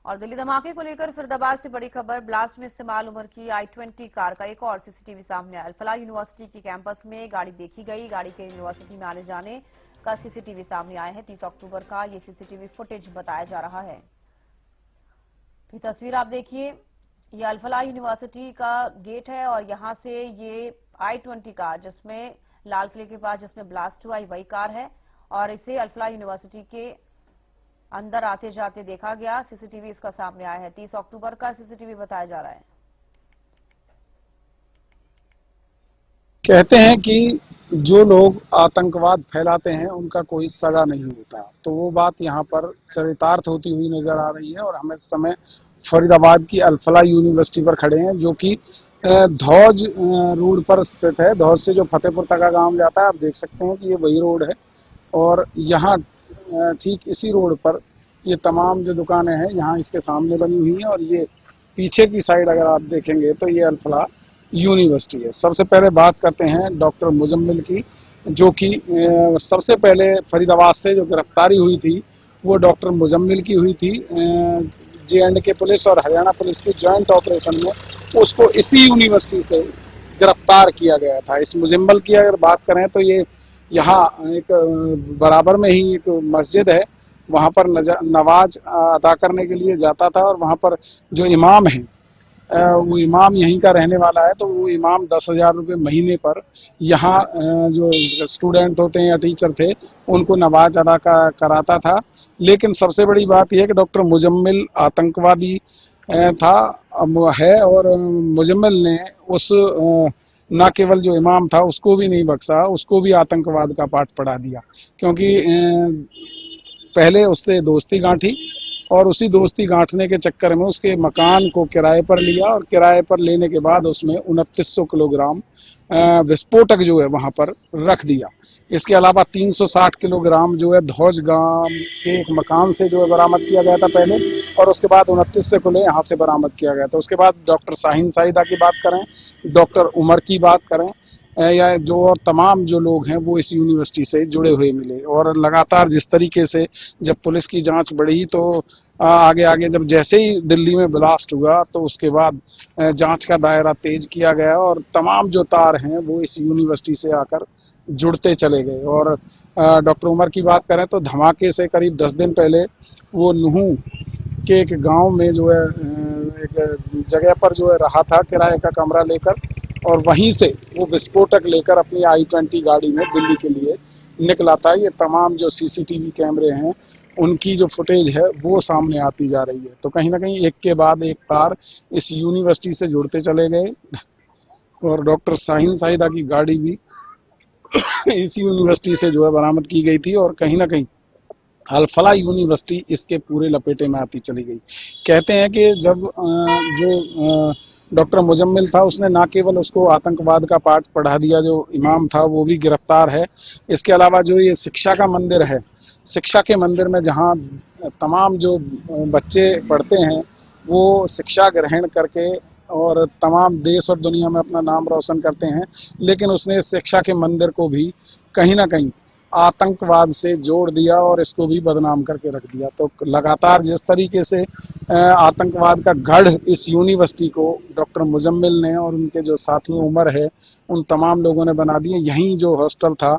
और दिल्ली धमाके को लेकर फरीदाबाद से बड़ी खबर। ब्लास्ट में इस्तेमाल उम्र की i20 कार का एक और सीसीटीवी सामने आया। अल-फलाह यूनिवर्सिटी के कैंपस में गाड़ी देखी गई। गाड़ी के यूनिवर्सिटी में आने जाने का सीसीटीवी सामने आया है। 30 अक्टूबर का ये सीसीटीवी फुटेज बताया जा रहा है। ये तस्वीर आप देखिए, ये अल-फलाह यूनिवर्सिटी का गेट है और यहाँ से ये i20 कार, जिसमें लाल किले के पास जिसमें ब्लास्ट हुआ, वही कार है और इसे अल-फलाह यूनिवर्सिटी के अंदर आते जाते देखा गया। सीसीटीवी इसका सामने आया है। 30 अक्टूबर का सीसीटीवी बताया जा रहा है। कहते हैं कि जो लोग आतंकवाद फैलाते हैं उनका कोई सगा नहीं होता, तो वो बात यहाँ पर चरितार्थ होती हुई नजर आ रही है। और हम इस समय फरीदाबाद की अल-फलाह यूनिवर्सिटी पर खड़े हैं, जो कि धौज रोड पर स्थित है। धौज से जो फतेहपुर तक का गांव जाता है, आप देख सकते हैं कि ये वही रोड है। और यहाँ ठीक इसी रोड पर ये तमाम जो दुकानें हैं यहाँ इसके सामने बनी हुई हैं। और ये पीछे की साइड अगर आप देखेंगे तो ये अल-फलाह यूनिवर्सिटी है। सबसे पहले बात करते हैं डॉक्टर मुजम्मिल की, जो कि सबसे पहले फरीदाबाद से जो गिरफ्तारी हुई थी वो डॉक्टर मुजम्मिल की हुई थी। J&K पुलिस और हरियाणा पुलिस के जॉइंट ऑपरेशन में उसको इसी यूनिवर्सिटी से गिरफ्तार किया गया था। इस मुजम्मिल की अगर बात करें तो ये यहाँ एक बराबर में ही एक मस्जिद है, वहाँ पर नमाज अदा करने के लिए जाता था। और वहाँ पर जो इमाम है वो इमाम यहीं का रहने वाला है, तो वो इमाम 10,000 रुपये महीने पर यहाँ जो स्टूडेंट होते हैं या टीचर थे उनको नमाज अदा कराता था। लेकिन सबसे बड़ी बात यह है कि डॉक्टर मुजम्मिल आतंकवादी था है। और मुजम्मिल ने उस न केवल जो इमाम था उसको भी नहीं बख्शा, उसको भी आतंकवाद का पाठ पढ़ा दिया। क्योंकि पहले उससे दोस्ती गांठी और उसी दोस्ती गांठने के चक्कर में उसके मकान को किराए पर लिया और किराए पर लेने के बाद उसमें 2900 किलोग्राम विस्फोटक जो है वहां पर रख दिया। इसके अलावा 360 किलोग्राम जो है धौज गांव के एक मकान से जो है बरामद किया गया था पहले, और उसके बाद 29 किलो यहाँ से बरामद किया गया था। उसके बाद डॉक्टर शाहीन साहिदा की बात करें, डॉक्टर उमर की बात करें, या जो और तमाम जो लोग हैं वो इस यूनिवर्सिटी से जुड़े हुए मिले। और लगातार जिस तरीके से जब पुलिस की जांच बढ़ी तो आगे आगे जब जैसे ही दिल्ली में ब्लास्ट हुआ तो उसके बाद जांच का दायरा तेज किया गया और तमाम जो तार हैं वो इस यूनिवर्सिटी से आकर जुड़ते चले गए। और डॉक्टर उमर की बात करें तो धमाके से करीब 10 दिन पहले वो नूहू के एक गांव में जो है एक जगह पर जो है रहा था किराए का कमरा लेकर, और वहीं से वो विस्फोटक लेकर अपनी i20 गाड़ी में दिल्ली के लिए निकला था। ये तमाम जो सीसीटीवी कैमरे हैं उनकी जो फुटेज है वो सामने आती जा रही है। तो कहीं ना कहीं एक के बाद एक तार इस यूनिवर्सिटी से जुड़ते चले गए। और डॉक्टर शाहीन साहिदा की गाड़ी भी इस यूनिवर्सिटी से जो है बरामद की गई थी। और कहीं ना कहीं अल-फलाह यूनिवर्सिटी इसके पूरे लपेटे में आती चली गई। कहते हैं कि जब जो डॉक्टर मुजम्मिल था उसने ना केवल उसको आतंकवाद का पाठ पढ़ा दिया, जो इमाम था वो भी गिरफ्तार है। इसके अलावा जो ये शिक्षा का मंदिर है, शिक्षा के मंदिर में जहाँ तमाम जो बच्चे पढ़ते हैं वो शिक्षा ग्रहण करके और तमाम देश और दुनिया में अपना नाम रोशन करते हैं, लेकिन उसने शिक्षा के मंदिर को भी कहीं ना कहीं आतंकवाद से जोड़ दिया और इसको भी बदनाम करके रख दिया। तो लगातार जिस तरीके से आतंकवाद का गढ़ इस यूनिवर्सिटी को डॉक्टर मुजम्मिल ने और उनके जो साथी उमर है उन तमाम लोगों ने बना दिए। यहीं जो हॉस्टल था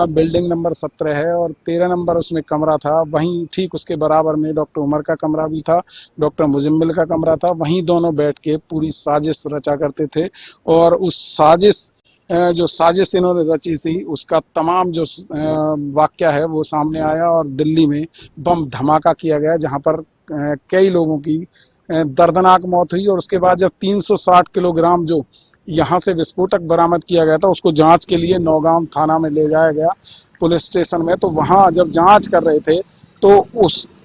बिल्डिंग नंबर 17 है और 13 नंबर उसमें कमरा था, वहीं ठीक उसके बराबर में डॉक्टर उमर का कमरा भी था, डॉक्टर मुजम्मिल का कमरा था। वहीं दोनों बैठ के पूरी साजिश रचा करते थे। और उस साजिश जो साजिश इन्होंने रची थी उसका तमाम जो वाक्य है वो सामने आया और दिल्ली में बम धमाका किया गया, जहां पर कई लोगों की दर्दनाक मौत हुई। और उसके बाद जब 360 किलोग्राम जो यहाँ से विस्फोटक बरामद किया गया था उसको जांच के लिए नौगांव थाना में ले जाया गया पुलिस स्टेशन में, तो वहाँ जब जांच कर रहे थे तो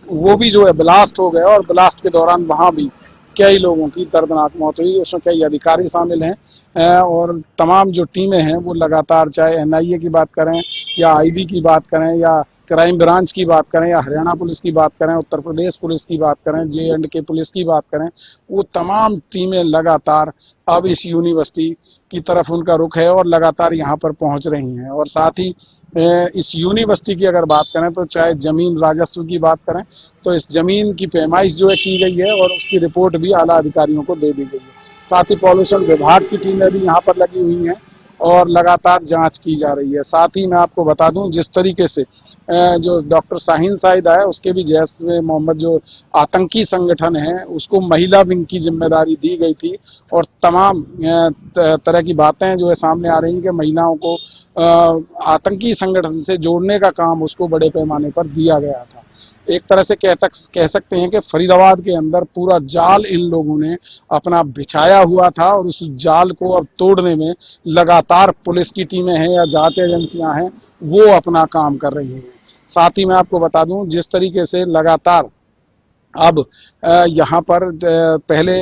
वो भी जो है ब्लास्ट हो गया। और ब्लास्ट के दौरान वहाँ भी कई लोगों की दर्दनाक मौत हुई, उसमें कई अधिकारी शामिल हैं। और तमाम जो टीमें हैं वो लगातार, चाहे NIA की बात करें या IB की बात करें या क्राइम ब्रांच की बात करें या हरियाणा पुलिस की बात करें, उत्तर प्रदेश पुलिस की बात करें, J&K पुलिस की बात करें, वो तमाम टीमें लगातार अब इस यूनिवर्सिटी की तरफ उनका रुख है और लगातार यहाँ पर पहुँच रही हैं। और साथ ही इस यूनिवर्सिटी की अगर बात करें तो चाहे जमीन राजस्व की बात करें तो इस जमीन की पैमाइश जो है की गई है और उसकी रिपोर्ट भी आला अधिकारियों को दे दी गई है। साथ ही पॉल्यूशन विभाग की टीमें भी यहाँ पर लगी हुई हैं और लगातार जांच की जा रही है। साथ ही मैं आपको बता दूं जिस तरीके से जो डॉक्टर शाहीन साइद है उसके भी जैश मोहम्मद जो आतंकी संगठन है उसको महिला विंग की जिम्मेदारी दी गई थी और तमाम तरह की बातें जो है सामने आ रही हैं कि महिलाओं को आतंकी संगठन से जोड़ने का काम उसको बड़े पैमाने पर दिया गया था। एक तरह से कह सकते हैं कि फरीदाबाद के अंदर पूरा जाल इन लोगों ने अपना बिछाया हुआ था और उस जाल को अब तोड़ने में लगातार पुलिस की टीमें हैं या जांच एजेंसियां हैं वो अपना काम कर रही हैं। साथ ही मैं आपको बता दूं जिस तरीके से लगातार अब यहाँ पर पहले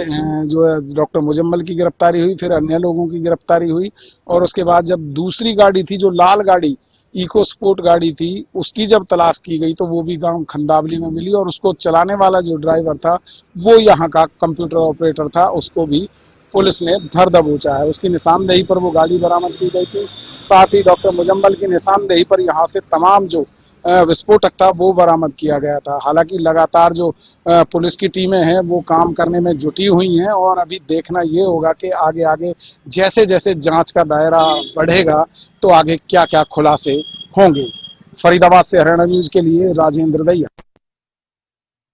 जो है डॉक्टर मुजम्मल की गिरफ्तारी हुई, फिर अन्य लोगों की गिरफ्तारी हुई और उसके बाद जब दूसरी गाड़ी थी जो लाल गाड़ी इको स्पोर्ट गाड़ी थी उसकी जब तलाश की गई तो वो भी गांव खंदावली में मिली और उसको चलाने वाला जो ड्राइवर था वो यहाँ का कंप्यूटर ऑपरेटर था, उसको भी पुलिस ने धर दबोचा है। उसकी निशानदेही पर वो गाड़ी बरामद की गई थी। साथ ही डॉक्टर मुजम्मल की निशानदेही पर यहाँ से तमाम जो विस्फोटक था वो बरामद किया गया था। हालांकि लगातार जो पुलिस की टीमें हैं वो काम करने में जुटी हुई हैं और अभी देखना ये होगा कि आगे आगे जैसे जैसे जांच का दायरा बढ़ेगा तो आगे क्या क्या खुलासे होंगे। फरीदाबाद से हरियाणा न्यूज के लिए राजेंद्र दैया।